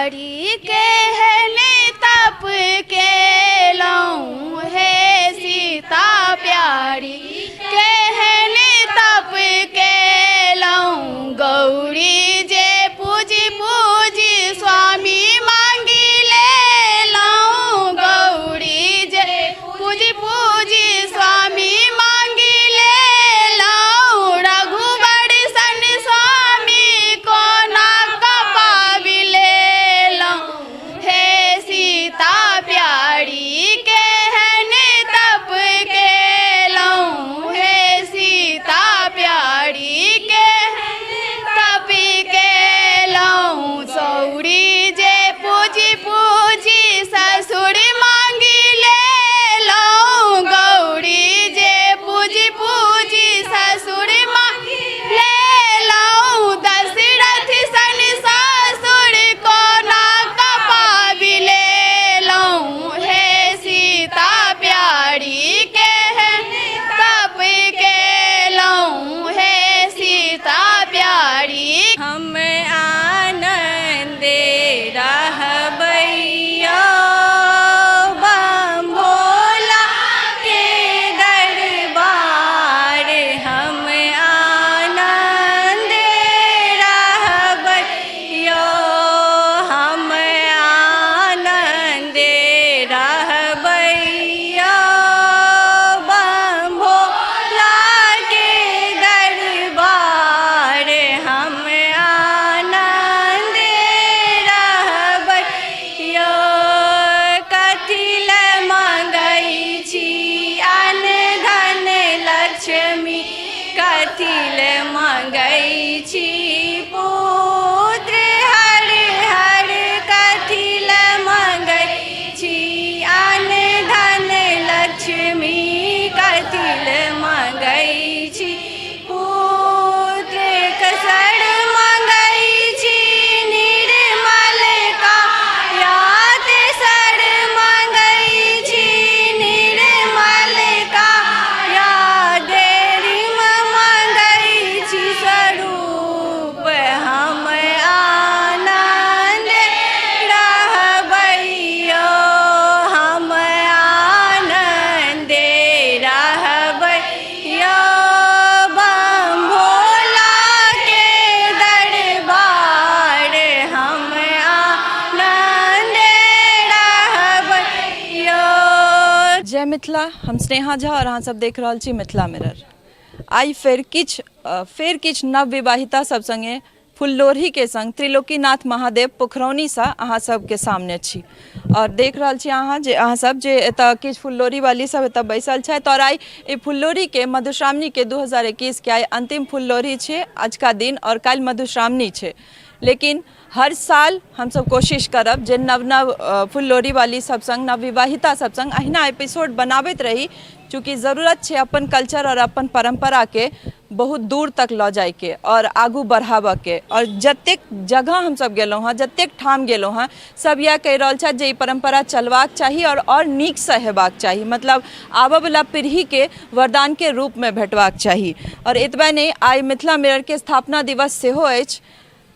प्यारी केहने तप केलहुँ हे सीता प्यारी केहने तप केलहुँ गौरी जे पूजी पूजी स्वामी मांगी लेलहुँ गौरी जे पूजी पूजी स्वामी मांगी लेलहुँ रघुबर सन स्वामी कोना कपाबि लेलहुँ हे सीता प्यारी केहने तप केलहुँ हे सीता प्यारी केहने तप केलहुँ सौरी जे पूजी पूजी ससुर मांगी लेलहुँ गौरी जे पूजी पूजी ससुर मांगी लेलहुँ दशरथ सन ससुर कोना कपाबि लेलहुँ हे सीता प्यारी केहने तप केलहुँ हे सीता प्यारी हम आनंदे रहबैया बम भोला के दरबार हम आनंदे रहबैया हम आनंदे रहबैया बम भोला के दरबार हम आनंदे रहबैया कथी ले मंगै छी अन्न धन लक्ष्मी कथी ले मंगै छी पुत्र हर हर कथी ले मंगै छी अन्न धन लक्ष्मी कथी ले मंगै छी पुत्र कसर मंगै छी निर्मल काया तेसर मंगै छी निर्मल काया देरिम मंगै छी स्वरूप हम आनंद रहबैया हम आनंदे रहबैया बम भोला के दरबार हम आनंदे रहबैया। जय मिथिला, हम स्नेहा झा और अहाँ सब देख रहल छी मिथिला मिरर। आई फेर किछ नव विवाहिता सब संगे फुल्लोढ़ी के संग त्रिलोकीनाथ महादेव पोखरौनी से अहाँ सबके सामने छी और देख रहल छी अहाँ सब जे एतऽ किछ फुल्लोढ़ी वाली सब एतऽ बैसल छथि और आई ई फुल्लोढ़ी के मधुश्रावणी के 2021 के आई अंतिम फुल्लोढ़ी छै अजुका दिन और काल्हि मधुश्रावणी छै। लेकिन हर साल हम सब कोशिश करब जे नव फुल्लोढ़ी वाली सब संग नव विवाहिता सब संग अहिना एपिसोड बनाबैत रही, चूँकि ज़रूरत छै अपन कल्चर और अपन परंपरा के बहुत दूर तक लऽ जाय के और आगू बढ़ाबऽ के। और जतेक जगह हम सब गेलहुँ हँ, जतेक ठाम गेलहुँ हँ, सब यह कहि रहल छथि जे ई परंपरा चलबाक चाही और नीक से हेबाक चाही, मतलब आबऽ वाला पीढ़ी के वरदान के रूप में भेटबाक चाही। और एतबे नहीं, आई मिथिला मिरर के स्थापना दिवस सेहो अछि।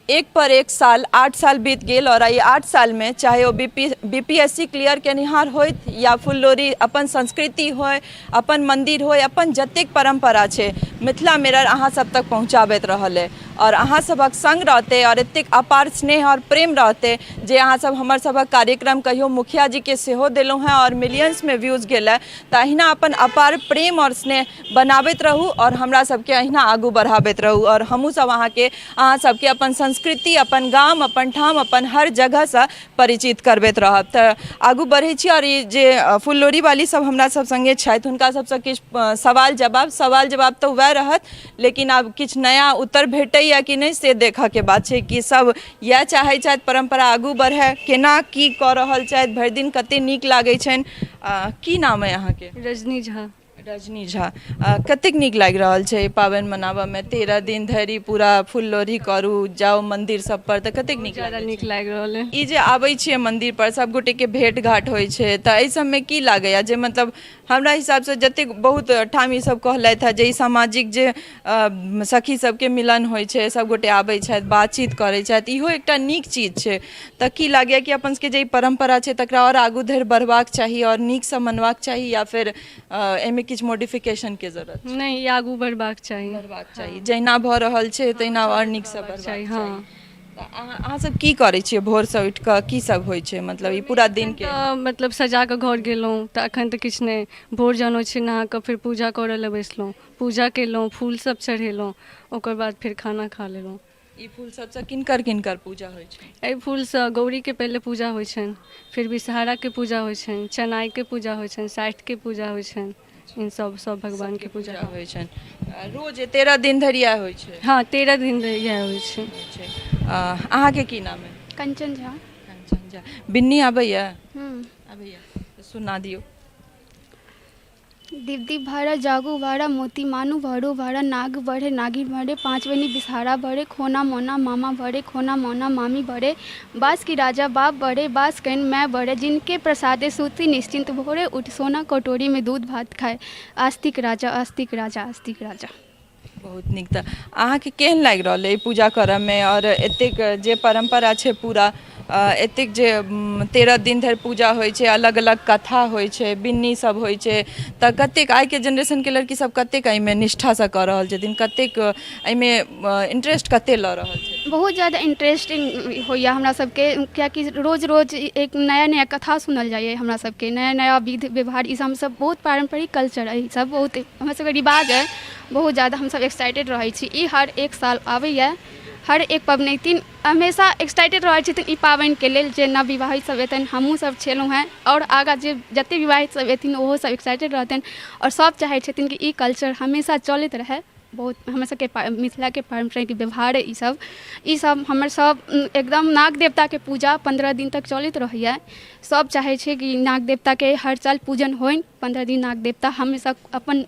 एक पर एक साल 8 साल बीत गेल और आई 8 साल में चाहे वो बीपीएससी क्लियर केनिहार होइत या फुल्लोढ़ी अपन संस्कृति होय, अपन मंदिर होय, अपन जतेक परंपरा छै मिथिला मिरर अहाँ सब तक पहुँचाबैत रहल है और अहाँ सबक संग रहते और एतेक अपार स्नेह और प्रेम रहते जे अहाँ सब हमर सबक कार्यक्रम कहियो मुखिया जी के सेहो देलहुँ हैं और मिलियंस में व्यूज गेल है। तो अहिना अपन अपार प्रेम और स्नेह बनाबैत रहू और हमरा सबके अहिना आगू बढ़ाबैत रहू और हमहूँ सब अहाँ सबके अपन संस्कृति, अपन गाम, अपन ठाम, अपन हर जगह से परिचित करबैत रहब। तो आगू बढ़ै छी और ई जे फुल्लोढ़ी वाली सब हमरा सब संगे छथि हुनका सबसँ किछु सवाल जवाब तो वएह रहत, लेकिन आब किछु नया उत्तर भेटैया कि नहीं से देखऽ के बात छै कि सब यह चाहै छथि परंपरा आगू बढ़े, केना की कऽ रहल छथि, भरि दिन कते नीक लागै छनि। की नाम है अहाँके? रजनी झा। रजनी झा कतेक नीक लागि रहल छै ई पाबनि मनाबऽमे 13 दिन धरि पूरा फूल लोढ़ी करू जाउ मंदिर सब पर तऽ कतेक नीक ज़्यादा लागै नीक छै लागि रहल है। ई जे आबै छियै मंदिर पर सब गोटे के भेंट घाट होइ छै तऽ एहि सबमे की लागैया जे मतलब हमरा हिसाबसँ जतेक बहुत ठाम ई सब कहलथि है जे ई सामाजिक जे सखी सबके मिलन होइ छै सब गोटे आबै छथि बातचीत करै छथि इहो एकटा नीक चीज छै तऽ की लागैया कि अपन सबके जे ई परम्परा छै तकरा आओर आगू धरि बढ़बाक चाही आओर नीकसँ मनबाक चाही या फिर एहिमे किछु मॉडिफिकेशनके जरूरत छै? नहीं, ये आगू बढ़बाक चाहिए। बढ़बाक चाही जहिना भऽ रहल छै तहिना आओर नीकसँ बढ़बाक चाही, चाही। हाँ। तऽ अहाँ सब की करै छियै भोरसँ उठि कऽ की सब होइ छै मतलब ई पूरा दिनके? तऽ मतलब सजा कऽ घर गेलहुँ तऽ एखन तऽ किछु नहि, भोर जहन होइ छै नहा कऽ फेर पूजा करऽ लए बैसलहुँ, पूजा केलहुँ, फूल सब चढ़ेलहुँ, ओकर बाद फेर खाना खा लेलहुँ। ई फूल सबसँ किनकर किनकर पूजा होइ छै? एहि फूलसँ गौरीके पहिले पूजा होइ छनि, फिर विषहाराके पूजा होइ छनि, चनाइके पूजा होइ छनि, साठिके पूजा होइ छनि, इन सब भगवानके पूजा होइ छनि। रोज 13 दिन धरि इएह होइ छै? हाँ, 13 दिन इएह होइ छै। अहाँके की नाम है? कंचन झा। कंचन झा। बिन्नी आबैया? हम्म। आबैया तऽ सुना दियौ। दीप दीप भाड़ा जागू भाड़ा मोती मानू भरो भाड़ा नाग बढ़े नागिन भरे 5 बनी बिसहारा भरे खोना मोना मामा भरे खोना मोना मामी भरे बास की राजा बाप बढ़े बास कैन मैं बढ़े जिनके प्रसादे सूती निश्चिंत भोरे उठ सोना कटोरी में दूध भात खाए आस्तिक राजा आस्तिक राजा आस्तिक राजा। बहुत नीक। तऽ अहाँके केहन लागि रहल अइ पूजा करऽमे आओर एतेक जे परम्परा छै पूरा एतेक जे 13 दिन धरि पूजा होइ छै अलग अलग कथा होइ छै बिन्नी सब होइ छै तऽ कतेक आइके जेनरेशनके लड़की सब कतेक एहिमे निष्ठासँ कऽ रहल छथिन कतेक एहिमे इंटरेस्ट कतेक लऽ रहल छै? बहुत ज़्यादा इंटरेस्टिंग होइए हमरा सबके कियाकि रोज रोज एक नया नया कथा सुनल जाइए हमरा सबके नया नया विधि व्यवहार ई सब बहुत पारंपरिक कल्चर अइ सब बहुत हमरा सबके रिवाज अइ बहुत ज़्यादा हमसब एक्साइटेड रहै छी ई हर एक साल आबैए हर एक पबनैतिन हमेशा एक्साइटेड रहै छथिन ई पाबनिके लेल जे नवविवाहित सब एतनि हमहूँ सब छलहुँ हेँ आओर आगाँ जे जतेक विवाहित सब एथिन ओहो सब एक्साइटेड रहतनि आओर सब चाहै छथिन कि ई कल्चर हमेशा चलैत रहै बहुत हमर सबके मिथिलाके पारंपरिक व्यवहार ई सब हमर सब एकदम नाग देवताके पूजा 15 दिन तक चलैत रहैए सब चाहै छै कि नाग देवताके हर साल पूजन होइन 15 दिन नाग देवता हमेशा अपन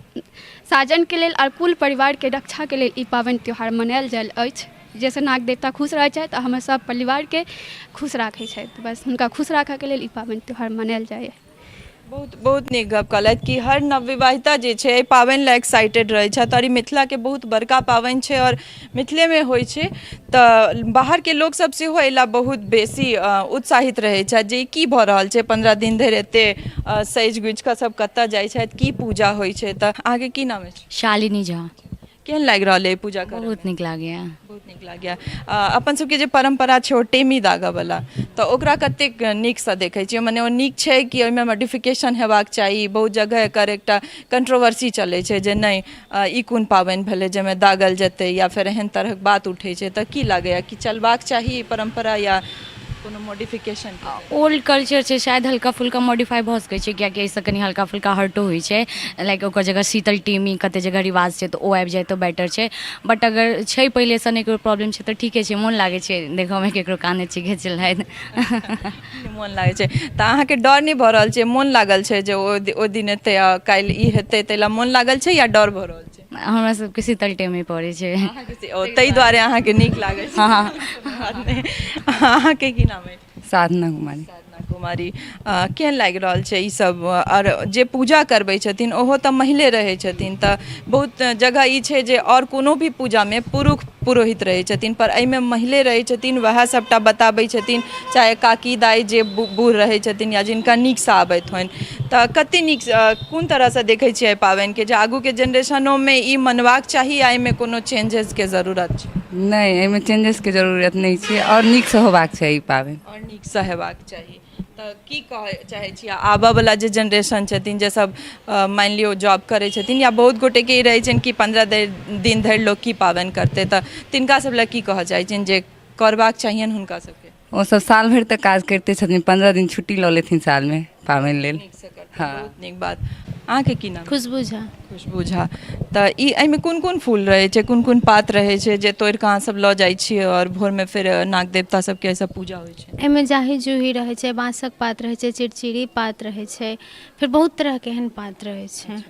साजनके लेल आओर कुल परिवारके रक्षाके लेल ई पाबनि त्यौहार मनायल जायल अछि जाहिसँ नाग देवता खुश रहै छथि आओर हमर सब परिवारके खुश राखै छथि बस हुनका खुश राखऽके लेल ई पाबनि त्यौहार मनायल जाइए। बहुत बहुत नीक गप कहलथि कि हर नवविवाहिता जे छै एहि पाबनि लए एक्साइटेड रहै छथि आओर ई मिथिलाके बहुत बड़का पाबनि छै आओर मिथिलेमे होइ छै तऽ बाहरके लोकसब सेहो एहिला बहुत बेसी उत्साहित रहै छथि जे की भऽ रहल छै 15 दिन धरि एतेक सजि गुजि कऽ सब कतऽ जाइ छथि की पूजा होइ छै तऽ अहाँके की नाम अछि? शालिनी झा। केहन लागि रहल अइ पूजा करऽ? बहुत नीक लागैए। बहुत नीक लागैए। अपन सबके जे परम्परा छै ओ टेमी दागऽवला तऽ ओकरा कतेक नीकसँ देखै छियै मने ओ नीक छै कि ओहिमे मॉडिफिकेशन हेबाक चाही बहुत जगह एकर एकटा कंट्रोवर्सी चलै छै जे नहि ई कोन पाबनि भेलै जाहिमे दागल जेतै या फेर एहन तरहक बात उठै छै तऽ की लागैए कि चलबाक चाही ई परम्परा या कोनो मॉडिफिकेशन? ओल्ड कल्चर छै शायद हल्का फुल्का मॉडिफाई भऽ सकै छै कियाकि एहिसँ कनि हल्का फुल्का हर्टो होइ छै लाइक ओकर जगह शीतल टीमी कतेक जगह रिवाज छै तऽ ओ आबि जाइ तऽ बेटर छै बट अगर छै पहिलेसँ नहि ककरो प्रॉब्लम छै तऽ ठीके छै मोन लागै छै देखऽमे केकरो कानै छै घिचलथि मोन लागै छै तऽ अहाँके डर नहि भऽ रहल छै मोन लागल छै जे ओ दिन एतै आ काल्हि ई हेतै ताहि लए मोन लागल छै या डर भऽ रहल छै? हमरा सबके शीतल टीमी पड़ै छै ताहि दुआरे अहाँके नीक लागै छै। हाँ। अहाँके की नाम अछि? साधना कुमारी। साधना कुमारी। केहन लागि रहल छै ई सब आओर जे पूजा करबै छथिन ओहो तऽ महिले रहै छथिन तऽ बहुत जगह ई छै जे आओर कोनो भी पूजामे पुरुष पुरोहित रहै छथिन पर एहिमे महिले रहै छथिन वएह सबटा बताबै छथिन चाहे काकी दाइ जे बूढ़ रहै छथिन या जिनका नीकसँ आबैत होइन तऽ कतेक नीक कोन तरहसँ देखै छियै एहि पाबनिके जे आगूके जेनरेशनोमे ई मनबाक चाही आ एहिमे कोनो चेंजेसके जरूरत छै? नहीं एहिमे चेंजेसके जरूरत नहीं छै और नीकसँ होबाक चाही ई पाबनि और नीकसँ हेबाक चाही तऽ की कहै चाहै छी आबऽवला जे जेनरेशन छथिन जे सब मानि लियौ जॉब करै छथिन या बहुत गोटेके ई रहै छनि कि 15 दिन धरि लोक की पाबनि करतै तऽ तिनका सब लए की कहऽ चाहै छियनि जे करबाक चाहियनि हुनका सबके? ओ सब साल भरि तक काज करिते छथिन 15 दिन छुट्टी लऽ लेथिन सालमे पाबनि लेल। हाँ बहुत नीक बात। अहाँके की नाम? खुशबू झा। खुशबू झा। तऽ ई एहिमे कोन कोन फूल रहै छै कोन कोन पात रहै छै जे तोड़ि कऽ अहाँ सब लऽ जाइ छियै आओर भोरमे फेर नाग देवता सबके एहिसँ पूजा होइ छै? एहिमे जाही जूही रहै छै बाँसक पात रहै छै चिड़चिड़ी पात रहै छै फेर बहुत तरहके एहन पात रहै छै।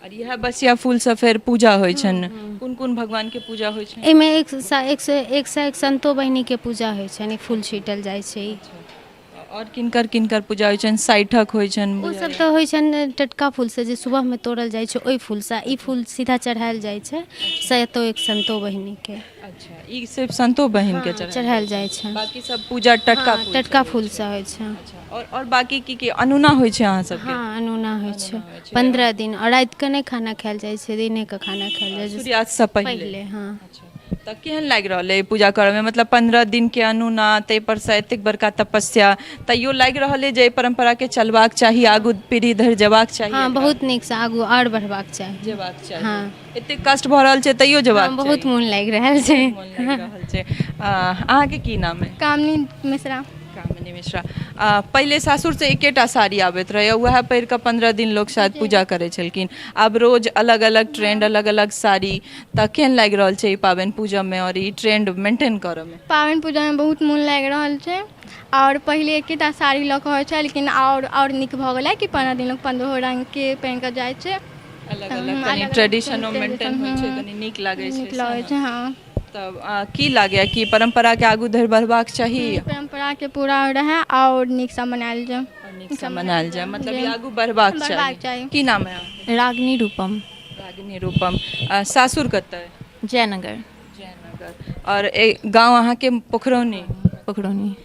और यह बसिया फूल से फिर पूजा होइ छन कोन कोन भगवान के पूजा होइ छन एहिमे एक संतो बहिनी के पूजा होइ छनि फूल छीटल जाइ छै ई। और किनकर किनकर पूजा होइ छन साइठक होइ छन ओ सब तऽ होइ छनि टटका फूल से जे सुबह में तोड़ल जाइ छै ओहि फूल से, ई फूल सीधा चढ़ायल जाइ छै सैतो एक संतो बहिनी के। अच्छा ई सिर्फ संतो बहिन के चढ़ायल जाइ छै। बाकी सब पूजा टटका फूल टटका फूल से होइ छै। अच्छा और बाकी की अनुना होइ छै अहाँ सबके हाँ अनुना होइ छै 15 दिन और रात के नहीं खाना खायल जाइ छै, दिने के खाना खायल जाइ छै सूर्यास्त से पहले पहले। हाँ तऽ केहन लागि रहल है पूजा करऽ में, मतलब 15 दिन के अनुना तै पर से एतेक बड़का तपस्या, तैयो लागि रहल है जे परंपरा के चलबाक चाही, आगू पीढ़ी धरि जेबाक चाही। हाँ बहुत नीक से आगू और बढ़बाक चाही। जेबाक चाही। हाँ एतेक कष्ट भऽ रहल छै तैयो जेबाक हाँ, बहुत मोन लागि रहल छै। मोन लागि रहल छै। अहाँके की नाम है? कामनी मिश्रा। कामिनी मिश्रा। पहिले सासुर से एकेटा साड़ी आबैत रहे, वह पहिर कऽ 15 दिन लोग शायद पूजा करे छलखिन, आब रोज अलग अलग ट्रेंड, अलग अलग साड़ी, तऽ केहन लागि रहल छै ई पाबनि पूजा में और ई ट्रेंड मेंटेन करऽ में? पाबनि पूजामे बहुत मोन लागि रहल छै और पहिले एकेटा साड़ी लऽ कऽ होइ छै, लेकिन और नीक भऽ गेलै कि 15 दिन लोग 15 रंग के पहिन कऽ जाइ छै। अलग अलग कनी ट्रेडिशनो मेंटेन होइ छै, कनी नीक लागै छै। नीक लगै छै। हाँ तब की लागैए कि परंपरा के आगू धरि बढ़बाक चाही, परंपरा के पूरा रहै और नीक सँ मनायल जाय। नीक सँ मनायल जाय, मतलब ई आगू बढ़बाक चाही। की नाम है अहाँके? रागनी रूपम, रागिनी रूपम। सासुर कतऽ है? जयनगर। जयनगर। और गाँव अहाँके पोखरौनी? पोखरौनी।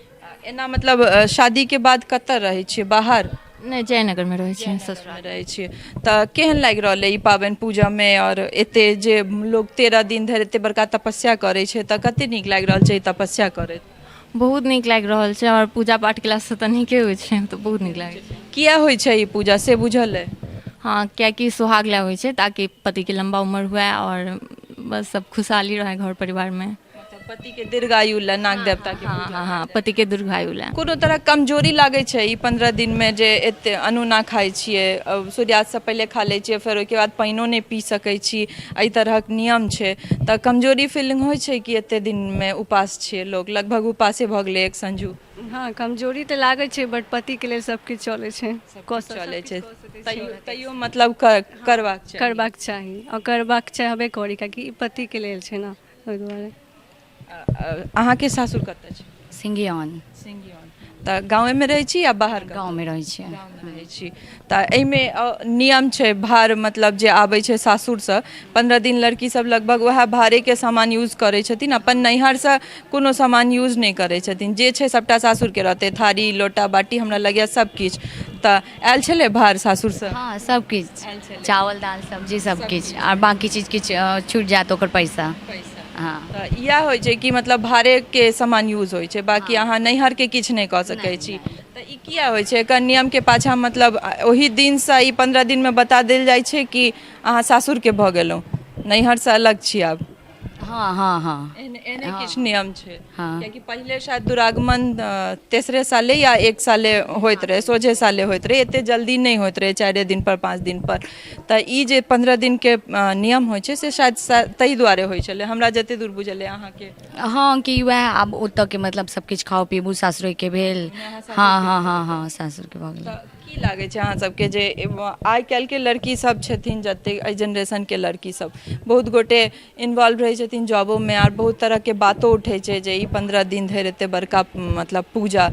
एना मतलब शादी के बाद कतऽ रहै छियै, बाहर? नहीं जयनगर में रहै छियै, ससुराल में रहै छियै। तऽ केहन लागि रहल है ई पाबनि पूजा में, और एते जे लोग 13 दिन धरि एते बड़का तपस्या करै छै, तऽ कते नीक लागि रहल छै ई तपस्या करैत? बहुत नीक लागि रहल छै और पूजा पाठ केला से तऽ नीके होइ छै, तऽ बहुत नीक लागै छै। किया होइ छै ई पूजा से बुझल है? हाँ कियाकि सुहाग ला होइ छै ताकि पति के लंबा उम्र हुए और बस सब खुशहाली रहे घर परिवार में। पति के दीर्घायु ला नाग देवता के पूजा। हाँ हाँ पति के दीर्घायु ला। कोनो तरह कमजोरी लागै छै ई 15 दिन में जे एते अनुना खाइ छियै, सूर्यास्त से पहले खा लै छियै, फेर ओहिके बाद पानियो नहि पी सकै छी, एहि तरहक नियम छै, तऽ कमजोरी फीलिंग होइ छै कि एते दिन में उपास छियै लोग, लगभग उपासे भऽ गेलै एक संजू? हाँ कमजोरी तऽ लागै छै, बट पति के लेल सब किछु चलै छै, चलै छै, तैयो मतलब करबाक चाही और करबाक चाहबे करी, कियाकि ई पति के लेल छै ना, ओहि दुआरे। अहाँके सासुर कतऽ छै? सिंघियान। सिंघियान। तऽ गाँवे में रहै छी या बाहर? गाँव में रहै छियै। गाँव में रहै छी। तऽ एहिमे नियम छै भार, मतलब जे आबै छै सासुर से 15 दिन लड़की सब लगभग वएह भारे के सामान यूज करै छथिन, अपन नैहर से कोनो सामान यूज नहि करै छथिन, जे छै सबटा सासुर के रहतै, थारी लोटा बाटी हमरा लगैया सब किछु। तऽ आयल छलै भार सासुर से? हाँ सब किछु, चावल दाल सब्जी सब किछु, और बाकी चीज किछु छूट जात ओकर पैसा। हाँ तऽ इएह होइ छै कि मतलब भारे के सामान यूज होइ छै, बाकी अहाँ नैहर के किछु नहि कऽ सकै छी। तऽ ई किया होइ छै, एकर नियम के पाछा मतलब ओही दिन से ई 15 दिन में बता देल जाइ छै कि अहाँ सासुर के भऽ गेलहुँ, नैहर से अलग छी आब? हाँ हाँ हाँ एहने किछु नियम छै। हाँ। कियाकि पहिले शायद दुरागमन 3 साले या 1 साले होइत रहे, सोझे साले होइत रहे, एते जल्दी नहीं होइत रहे 4 दिन पर 5 दिन पर। तऽ ई जे 15 दिन के नियम होइ छै से शायद ताहि दुआरे होइ छलै, हमरा जते दूर बुझल है अहाँके। हाँ कि वह आब ओतऽ के मतलब सब किछु खाओ पीबू सासुर के भेल। हाँ हाँ हाँ हाँ सासुर के भऽ गेल। की लागै छै अहाँ सबके जे आइ काल्हि के लड़की सब छथिन, जते एहि जनरेशन के लड़की सब बहुत गोटे इन्वॉल्व रहै छथिन जॉबो में, आर बहुत तरह के बातो उठै छै जे ई 15 दिन धरि एते बड़का मतलब पूजा,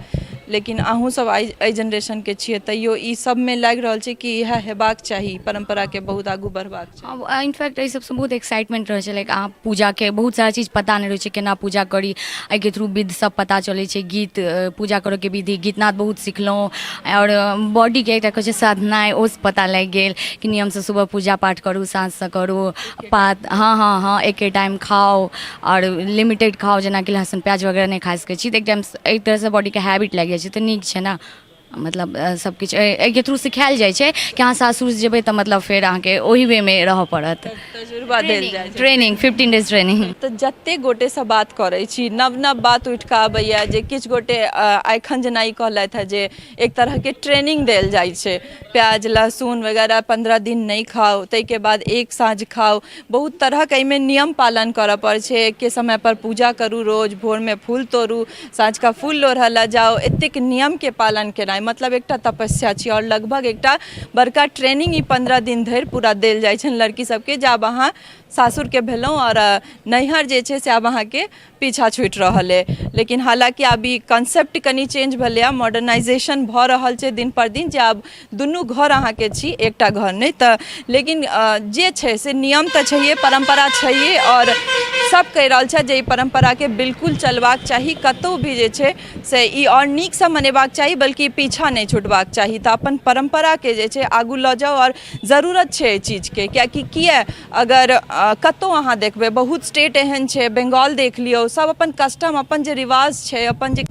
लेकिन अहूँ सब एहि जनरेशन के छियै, तैयो ई सब में लागि रहल छै कि इएह हेबाक चाही, परंपरा के बहुत आगू बढ़बाक चाही। इनफैक्ट एहि सबसँ बहुत एक्साइटमेंट रहै छै, लाइक अहाँ पूजा के बहुत सारा चीज पता नहीं रहै छै, केना पूजा करी, एहि के थ्रू विध सब पता चलै छै, गीत पूजा करऽ के विधि गीतनाद बहुत सिखलहुँ, और बॉडी के एकटा कहै छै साधना ओ पता लागि गेल कि नियम से सुबह पूजा पाठ करू, साँझ से करू, पात हाँ हाँ हाँ एके टाइम खाओ और लिमिटेड खाओ, जेनाकि लहसुन प्याज वगैरह नहीं खा सकै छी, तऽ एक टाइम एक तरह से बॉडी के हैबिट लागि जाइ छै, तऽ नीक छै ना, मतलब सब किछु एहिके थ्रू सिखायल जाइ छै कि अहाँ सासुर जेबै तऽ मतलब फेर अहाँके ओही वे में रहऽ पड़त, तजुर्बा देल जाइ छै, ट्रेनिंग 15 डेज ट्रेनिंग। तऽ जते गोटे से बात करै छी नव नव बात उठि कऽ आबैया, जे किछु गोटे एखन जेना ई कहलथि है जे एक तरह के ट्रेनिंग देल जाइ छै, प्याज लहसुन वगैरह 15 दिन नहीं खाओ, ताहिके बाद एक साँझ खाओ, बहुत तरहक एहिमे नियम पालन करऽ पड़ै छै, एके समय पर पूजा करू, रोज भोर में फूल तोड़ू, साँझ का फूल लोढ़ऽ ला जाओ, एतेक नियम के पालन केनाइ सिखनाइ मतलब एकटा तपस्या छी और लगभग एकटा बड़का ट्रेनिंग ई 15 दिन धरि पूरा देल जाइ छनि लड़की सबके जे आब अहाँ सासुर के भेलहुँ और नैहर जे छै से आब अहाँके पीछा छूटि रहल अइ। लेकिन हालांकि आब ई कॉन्सेप्ट कनि चेंज भेलैए, मॉडर्नाइजेशन भऽ रहल छै दिन पर दिन, जे आब दुनू घर अहाँके छी एकटा घर नहि तऽ। लेकिन जे छै से नियम तऽ छैहे, परम्परा छैहे और सब कहि रहल छै जे ई परम्पराके बिल्कुल चलबाक चाही, कतहु भी जे छै से ई और नीकसँ मनेबाक चाही, बल्कि पीछा नहि छुटबाक चाही। तऽ अपन परम्पराके जे छै आगू लऽ जाउ और जरूरत छै एहि चीजके, कियाकि किए अगर कतहु अहाँ देखबै बहुत स्टेट एहन छै, बंगाल देख लियौ, सब अपन कस्टम अपन जे रिवाज छै अपन जे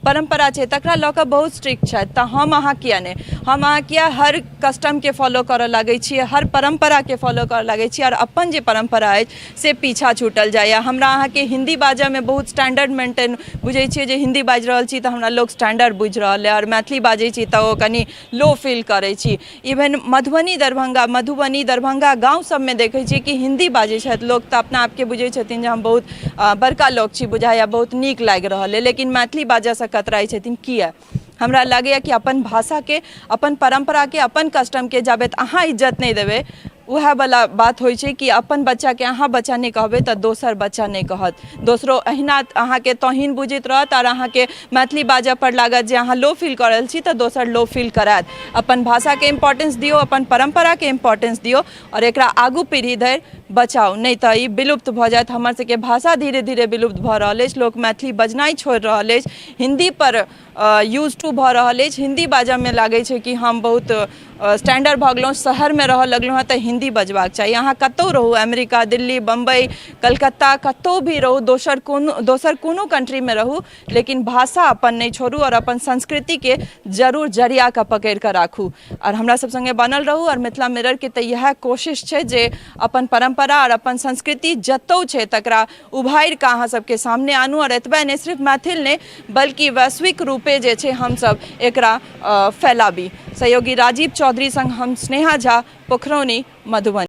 परम्परा छै तकरा लऽ कऽ बहुत स्ट्रिक्ट छथि। तऽ हम अहाँ किए नहि, हम अहाँ किए हर कस्टमके फॉलो करऽ लागै छियै, हर परम्पराके फॉलो करऽ लागै छियै और अपन जे परम्परा अछि से पीछा छूटल जाइए। हमरा अहाँके हिंदी बाजऽमे बहुत स्टैंडर्ड मेंटेन बुझै छियै जे हिंदी बाजि रहल छी तऽ हमरा लोक स्टैंडर्ड बुझि रहल अइ, और मैथिली बाजै छी तऽ ओ कनि लो फील करै छी। इवन मधुबनी दरभंगा गाँव सबमे देखै छियै कि हिंदी बाजै छथि लोक तऽ अपना आपके बुझै छथिन जे हम बहुत बड़का लोक छी, बुझाइए बहुत नीक लागि रहल अइ, लेकिन मैथिली बाजऽसँ कतराइ छथिन। किए? हमरा लगैए कि अपन भाषाके, अपन परम्पराके, अपन कस्टमके जाबत अहाँ इज्जत नहि देबै, उएह वाला बात होइ छै कि अपन बच्चाके अहाँ बच्चा नहि कहबै तऽ दोसर बच्चा नहि कहत, दोसरो अहिना अहाँके तौहीन बुझैत रहत और अहाँके मैथिली बाजऽ पर लागत जे अहाँ लो फील कऽ रहल छी तऽ दोसर लो फील करायत। अपन भाषाके इम्पोर्टेंस दियौ, अपन परम्पराके इम्पोर्टेंस दियौ और एकरा आगू पीढ़ी धरि बचाउ, नहीं तऽ ई विलुप्त भऽ जायत। हमर सबके भाषा धीरे धीरे विलुप्त भऽ रहल अछि, लोक मैथिली बजनाइ छोड़ि रहल अछि, हिंदी पर यूज टू भऽ रहल अछि। हिंदी बाजऽमे लागै छै कि हम बहुत स्टैंडर्ड भऽ गेलहुँ, शहरमे रहऽ लगलहुँ हँ तऽ हिंदी बजबाक चाही। अहाँ कतहु रहू, अमेरिका, दिल्ली, बम्बई, कलकत्ता, कतहु भी रहू, दोसर कोनो कंट्रीमे रहू, लेकिन भाषा अपन नहि छोड़ू और अपन संस्कृतिके जरूर जरिया कऽ पकड़ि कऽ राखू। और हमरा सब संगे बनल रहू। और मिथिला मिररके तऽ इएह कोशिश छै जे अपन परम्परा और अपन संस्कृति जतौ छै तकरा उभारि कऽ अहाँ सबके सामने आनू, और एतबे नहि सिर्फ मैथिल नहि बल्कि वैश्विक रूपे जे छै हमसब एकरा फैलाबी। सहयोगी राजीव चौधरी संग हम स्नेहा झा, पोखरौनी, मधुबनी।